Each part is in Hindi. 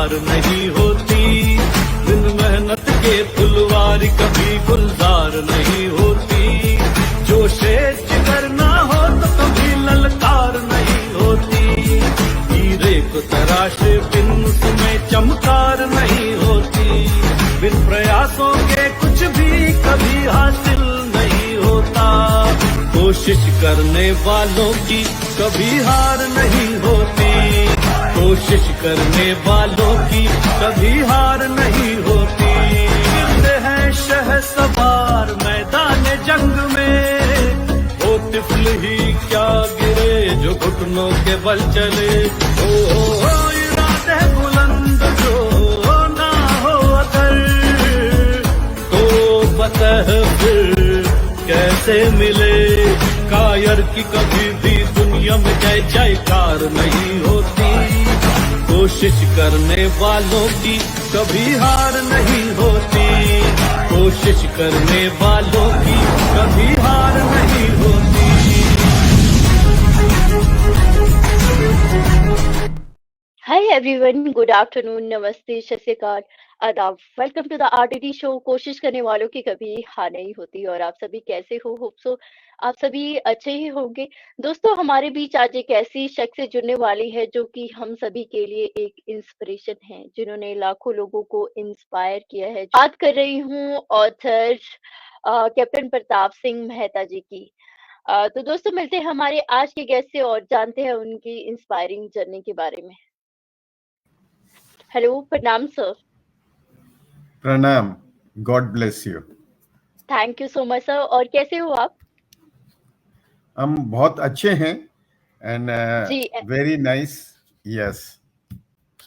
हार नहीं होती, बिन मेहनत के फुलवारी कभी गुलजार नहीं होती। जो शेर जिगर ना हो तो कभी ललकार नहीं होती, हीरे को तराशे बिन उसमें चमकार नहीं होती। बिन प्रयासों के कुछ भी कभी हासिल नहीं होता, कोशिश करने वालों की कभी हार नहीं होती, कोशिश करने वालों की कभी हार नहीं होती। गिरते हैं शहसवार मैदान जंग में, वो तिफल ही क्या गिरे जो घुटनों के बल चले। ओ इरादे बुलंद जो ना हो अगर, तो बतह फिर कैसे मिले। कायर की कभी भी दुनिया में जय जयकार नहीं होती, कोशिश करने वालों की कभी हार नहीं होती, कोशिश करने वालों की कभी हार नहीं होती। Hi everyone, good afternoon, नमस्ते, सत श्री अकाल, आदाब। Welcome to the RTD show. कोशिश करने वालों की कभी हार नहीं होती। और आप सभी कैसे हो? होप सो आप सभी अच्छे ही होंगे। दोस्तों, हमारे बीच आज एक ऐसी शख्स जुड़ने वाली है जो कि हम सभी के लिए एक इंस्पिरेशन है, जिन्होंने लाखों लोगों को इंस्पायर किया है। बात कर रही हूँ ऑथर कैप्टन प्रताप सिंह मेहता जी की। तो दोस्तों, मिलते हैं हमारे आज के गेस्ट से और जानते हैं उनकी इंस्पायरिंग जर्नी के बारे में। हेलो, प्रणाम सर। प्रणाम, God bless you. Thank you so much sir. और कैसे हो आप? हम बहुत अच्छे हैं एंड जी, very nice. Yes,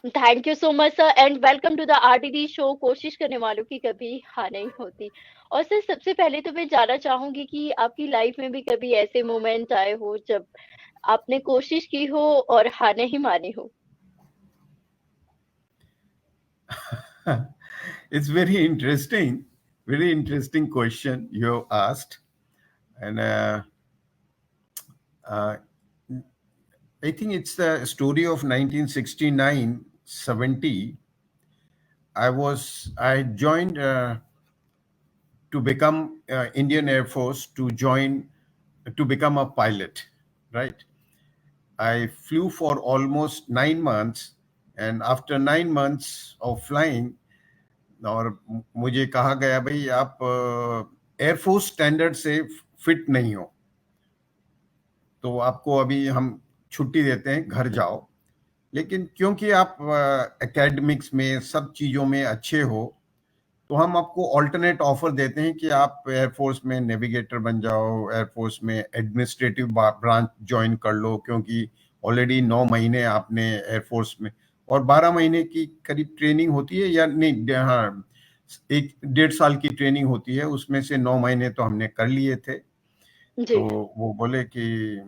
thank you so much sir and welcome to the RTD show. कोशिश करने वालों की कभी हार नहीं होती। और सर, सबसे पहले तो मैं जानना चाहूंगी कि आपकी लाइफ में भी कभी ऐसे मोमेंट आए हो जब आपने कोशिश की हो और हार नहीं मानी हो? it's very interesting question you asked, and uh, I think it's the story of 1969-70. I joined to become Indian Air Force to become a pilot, right? I flew for almost 9 months, and after 9 months of flying, और मुझे कहा गया भाई आप एयरफोर्स स्टैंडर्ड से फिट नहीं हो, तो आपको अभी हम छुट्टी देते हैं, घर जाओ। लेकिन क्योंकि आप एकेडमिक्स में सब चीज़ों में अच्छे हो, तो हम आपको ऑल्टरनेट ऑफर देते हैं कि आप एयरफोर्स में नेविगेटर बन जाओ, एयरफोर्स में एडमिनिस्ट्रेटिव ब्रांच ज्वाइन कर लो, क्योंकि ऑलरेडी 9 महीने आपने एयरफोर्स में, और 12 महीने की करीब ट्रेनिंग होती है, या नहीं, हाँ, 1.5 साल की ट्रेनिंग होती है, उसमें से 9 महीने तो हमने कर लिए थे। जी, तो वो बोले कि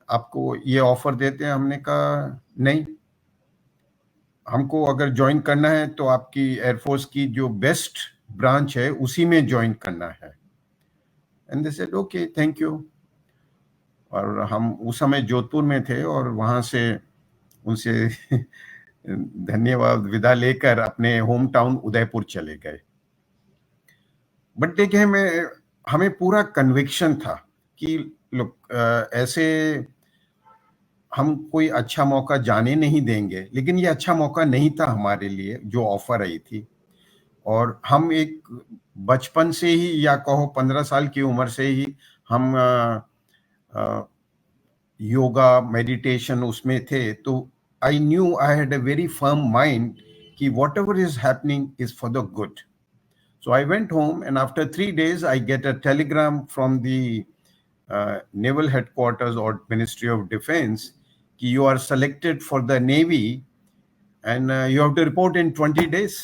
आपको ये ऑफर देते हैं। हमने कहा नहीं, हमको अगर ज्वाइन करना है तो आपकी एयरफोर्स की जो बेस्ट ब्रांच है उसी में ज्वाइन करना है। And they said okay, thank you. और हम उस समय जोधपुर में थे, और वहाँ से उनसे धन्यवाद विदा लेकर अपने होम टाउन उदयपुर चले गए। बट देखिए, हमें पूरा कन्विक्शन था कि लोग ऐसे हम कोई अच्छा मौका जाने नहीं देंगे। लेकिन ये अच्छा मौका नहीं था हमारे लिए जो ऑफर आई थी। और हम एक बचपन से ही, या कहो 15 साल की उम्र से ही, हम योगा मेडिटेशन उसमें थे। तो I knew I had a very firm mind कि whatever is happening is for the good. So I went home, and after 3 days, I get a telegram from the Naval Headquarters or Ministry of Defense that you are selected for the Navy, and you have to report in 20 days.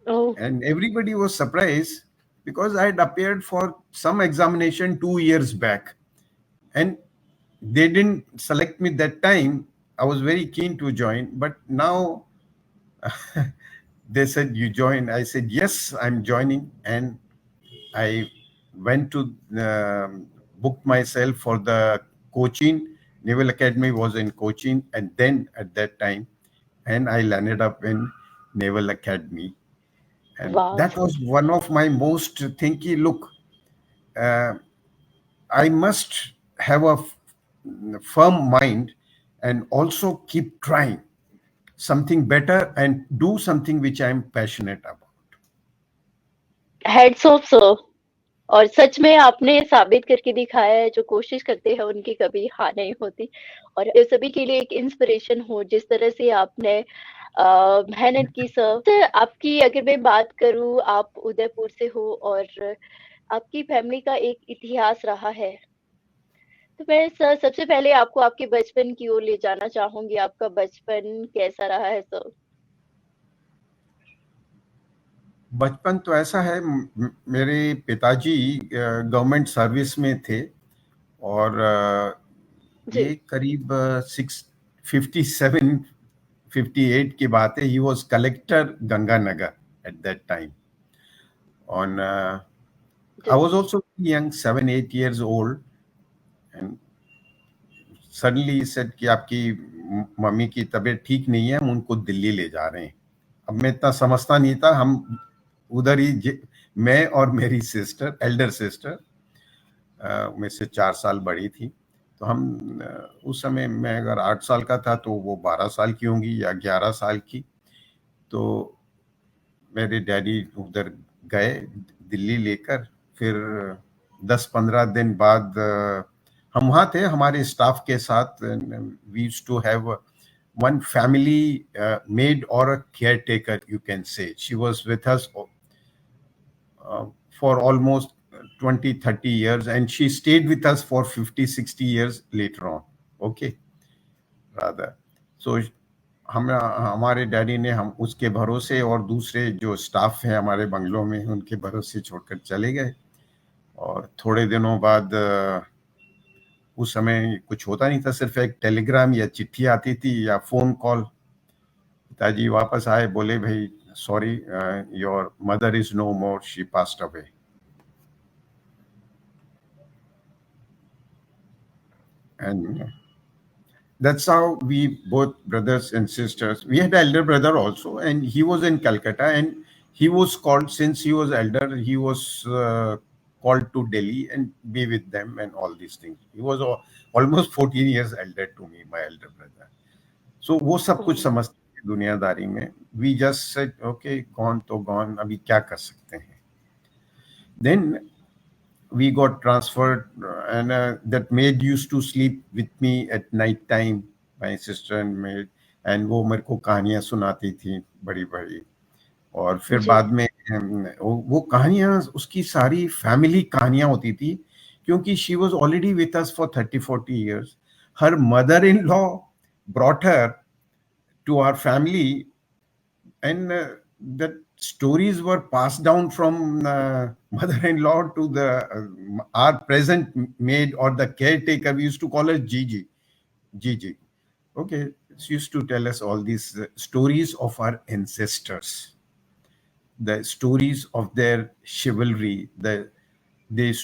oh, And everybody was surprised because I had appeared for some examination 2 years back, and they didn't select me that time. I was very keen to join, but now they said you join. I said yes, I'm joining, and I went to booked myself for the Cochin Naval Academy was in Cochin, and then at that time and I landed up in Naval Academy. And Wow. that was one of my most thinky look. Uh, I must have a firm mind and also keep trying something better and do something which I'm passionate about. Heads of sir. और सच में आपने साबित करके दिखाया है, जो कोशिश करते हैं उनकी कभी हार नहीं होती। और सभी के लिए एक इंस्पिरेशन हो जिस तरह से आपने मेहनत की सर। तो आपकी अगर मैं बात करूँ, आप उदयपुर से हो और आपकी फैमिली का एक इतिहास रहा है। तो मैं सर सबसे पहले आपको आपके बचपन की ओर ले जाना चाहूँगी, आपका बचपन कैसा रहा है सर? बचपन तो ऐसा है, मेरे पिताजी गवर्नमेंट सर्विस में थे, और जी, ये करीब 657 58 की बात है. He was collector Ganganagar at that time. On I जी, was also young, 7 8 years old, and suddenly said कि आपकी मम्मी की तबीयत ठीक नहीं है, हम उनको दिल्ली ले जा रहे हैं. अब मैं इतना समझता नहीं था. हम उधर ही मैं और मेरी सिस्टर, एल्डर सिस्टर, में से 4 साल बड़ी थी. तो हम उस समय मैं अगर 8 साल का था तो वो 12 साल की होंगी या 11 साल की. तो मेरे डैडी उधर गए दिल्ली लेकर. फिर 10 15 दिन बाद हम वहाँ थे हमारे स्टाफ के साथ. We used to have one family maid or a caretaker, you can say. She was with us for almost 20 30 years, and she stayed with us for 50 60 years later on. Okay, rather. So हम हमारे डैडी ने हम उसके भरोसे और दूसरे जो स्टाफ हैं हमारे बंगलों में उनके भरोसे छोड़कर चले गए. और थोड़े दिनों बाद उस समय कुछ होता नहीं था, सिर्फ एक टेलीग्राम या चिट्ठी आती थी या फोन कॉल. पिताजी वापस आए, बोले भाई sorry, your mother is no more, she passed away. And that's how we both brothers and sisters. We had an elder brother also, and he was in Calcutta, and he was called, since he was elder, he was called to Delhi and be with them and all these things. He was almost 14 years elder to me, my elder brother. So वो सब कुछ हुँ, समझते हैं दुनियादारी में. We just said, okay, gone तो gone, अभी क्या कर सकते हैं. Then we got transferred, and that maid used to sleep with me at night time, my sister and maid. And वो मेरे को कहानियां सुनाती थी बड़ी बड़ी. और फिर जी, बाद में वो कहानियां उसकी सारी फैमिली कहानियां होती थी, क्योंकि she was already with us for 30 40 years. Her mother in law brought her to our family, and that stories were passed down from mother-in-law to the our present maid or the caretaker. We used to call her Gigi. Gigi. Okay, she used to tell us all these stories of our ancestors, the stories of their chivalry.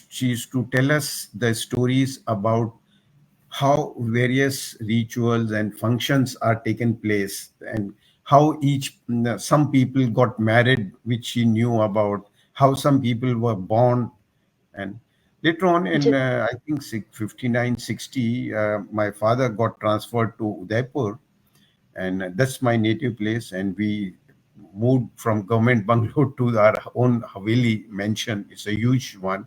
She used to tell us the stories about how various rituals and functions are taken place, and how some people got married, which she knew about, how some people were born. And later on in जी, I think 59 60, my father got transferred to Udaipur, and that's my native place. And we moved from government bungalow to our own Haveli mansion. It's a huge one.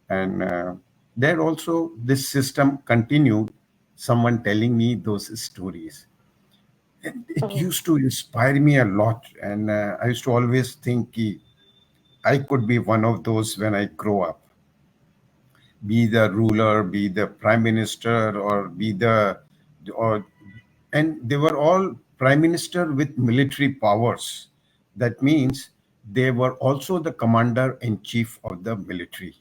And there also this system continued, someone telling me those stories. And it oh! used to inspire me a lot. And I used to always think ki I could be one of those when I grow up, be the ruler, be the prime minister, or be the, or and they were all prime minister with military powers. That means they were also the commander in chief of the military.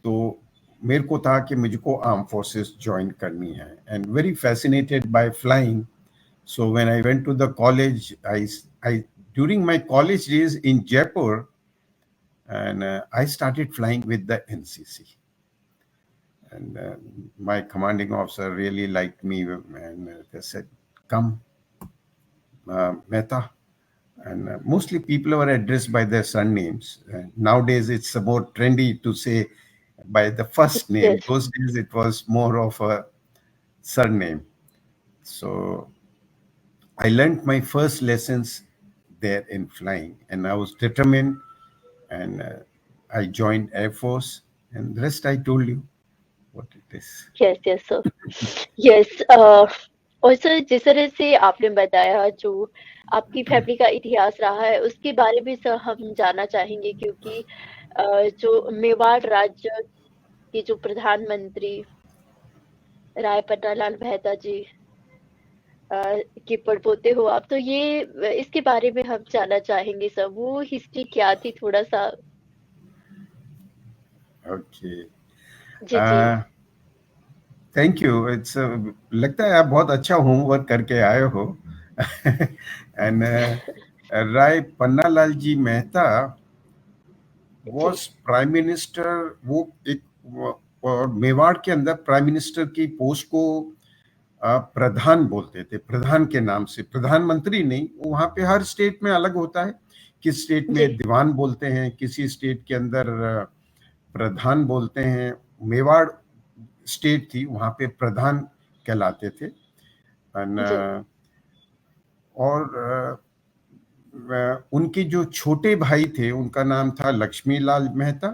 तो मेरे को था कि मुझको आर्म फोर्सेस ज्वाइन करनी है, and very fascinated by flying. So when I went to the college, I during my college days in Jaipur, and I started flying with the NCC. And my commanding officer really liked me, and they said, come, Mehta, and mostly people were addressed by their surnames. Nowadays, it's more trendy to say by the first name. Yes. Those days, it was more of a surname. So I learned my first lessons there in flying, and I was determined, and I joined Air Force, and the rest I told you what it is. Yes yes sir. Yes और सर जिस तरह से आपने बताया जो आपकी फैमिली का इतिहास रहा है उसके बारे में सर हम जानना चाहेंगे क्योंकि जो मेवाड़ राज्य के जो प्रधानमंत्री राय पन्नालाल मेहता जी अ, के परपोते हो आप तो ये इसके बारे में हम जानना चाहेंगे सर वो हिस्ट्री क्या थी थोड़ा सा। Okay. जी जी। Thank you. इट्स लगता है आप बहुत अच्छा होमवर्क करके आए हो। And Rai Pannalal ji Mehta ji was prime minister. वो एक और मेवाड़ के अंदर प्राइम मिनिस्टर की पोस्ट को प्रधान बोलते थे, प्रधान के नाम से, प्रधानमंत्री नहीं। वहां पे हर स्टेट में अलग होता है, किस स्टेट जी में दीवान बोलते हैं, किसी स्टेट के अंदर प्रधान बोलते हैं। मेवाड़ स्टेट थी, वहां पे प्रधान कहलाते थे। जी और उनके जो छोटे भाई थे उनका नाम था लक्ष्मीलाल मेहता।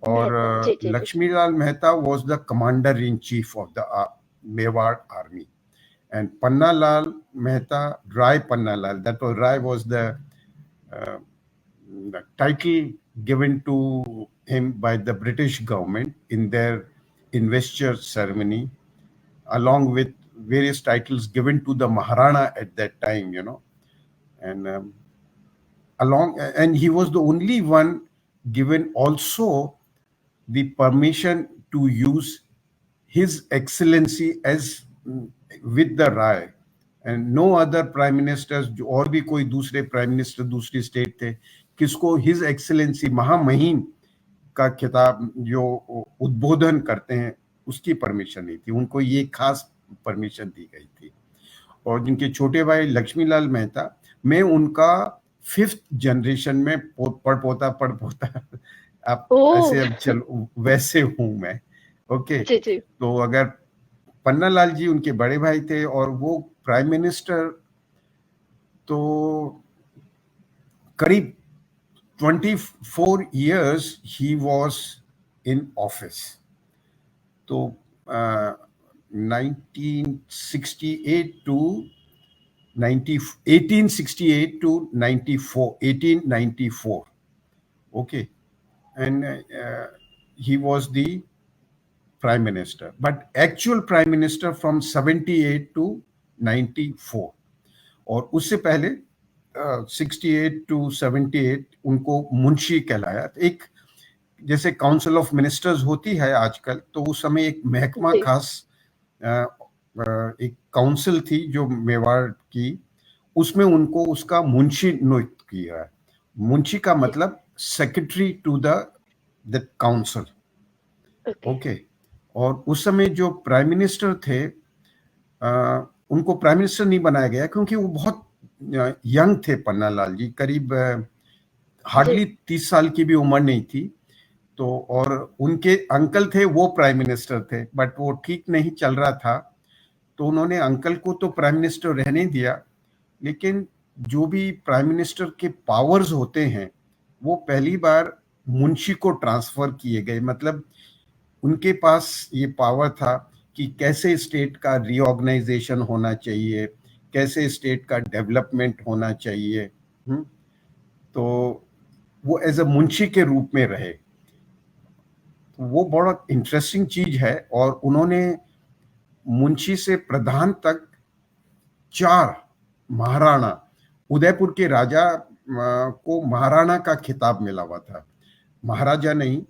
और Mehta ji ji ji. Lakshmilal Mehta was the commander in chief of the Mewar army, and Pannalal Mehta, Rai Pannalal, that was Rai was uh, the title given to him by the British government in their investiture ceremony, along with various titles given to the Maharana at that time, and and he was the only one given also the permission to use His Excellency as with the Rai, and no other prime ministers, और भी कोई दूसरे प्राइम मिनिस्टर दूसरी स्टेट थे, किसको हिज एक्सेलेंसी महामहिम का खिताब जो उद्बोधन करते हैं उसकी परमिशन नहीं थी। उनको ये खास परमिशन दी गई थी। और जिनके छोटे भाई लक्ष्मीलाल मेहता, मैं उनका 5th जनरेशन में पड़पोता आप ऐसे ओह अब चलो वैसे हूं मैं। ओके। जी जी तो अगर पन्नालाल जी उनके बड़े भाई थे और वो प्राइम मिनिस्टर, तो करीब 24 years he was in office. तो 1968 to 90 1868 to 94 1894, okay, and he was the prime minister, but actual prime minister from 78 to 94। और उससे पहले 68 टू 78 उनको मुंशी कहलाया। एक जैसे काउंसिल ऑफ मिनिस्टर्स होती है आजकल, तो उस समय एक महकमा जी खास एक काउंसिल थी जो मेवाड़ की, उसमें उनको उसका मुंशी नियुक्त किया है। मुंशी का जी मतलब secretary to the council. Okay okay. और उस समय जो प्राइम मिनिस्टर थे, उनको प्राइम मिनिस्टर नहीं बनाया गया क्योंकि वो बहुत यंग थे। पन्नालाल जी करीब जी हार्डली 30 साल की भी उम्र नहीं थी। तो और उनके अंकल थे, वो प्राइम मिनिस्टर थे, बट वो ठीक नहीं चल रहा था, तो उन्होंने अंकल को तो प्राइम मिनिस्टर रहने दिया, लेकिन जो भी प्राइम मिनिस्टर के पावर्स होते हैं वो पहली बार मुंशी को ट्रांसफर किए गए। मतलब उनके पास ये पावर था कि कैसे स्टेट का रीऑर्गेनाइजेशन होना चाहिए, कैसे स्टेट का डेवलपमेंट होना चाहिए। तो वो एज अ मुंशी के रूप में रहे। वो बड़ा इंटरेस्टिंग चीज है। और उन्होंने मुंशी से प्रधान तक 4 महाराणा, उदयपुर के राजा को महाराणा का खिताब मिला हुआ था, महाराजा नहीं।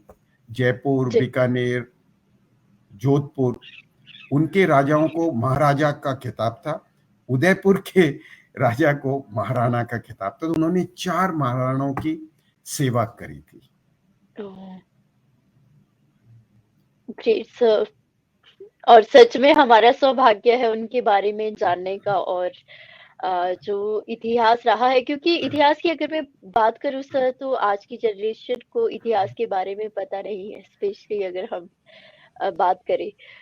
जयपुर, जी बीकानेर, जोधपुर, उनके राजाओं को महाराजा का खिताब था। उदयपुर के राजा को महाराणा का खिताब था। तो उन्होंने 4 महाराणाओं की सेवा करी थी। ग्रेट सर और सच में हमारा सौभाग्य है उनके बारे में जानने का और जो इतिहास रहा है, क्योंकि इतिहास की अगर मैं बात करूँ सर, तो आज की जनरेशन को इतिहास के बारे में पता नहीं है, स्पेशली अगर हम बात करें।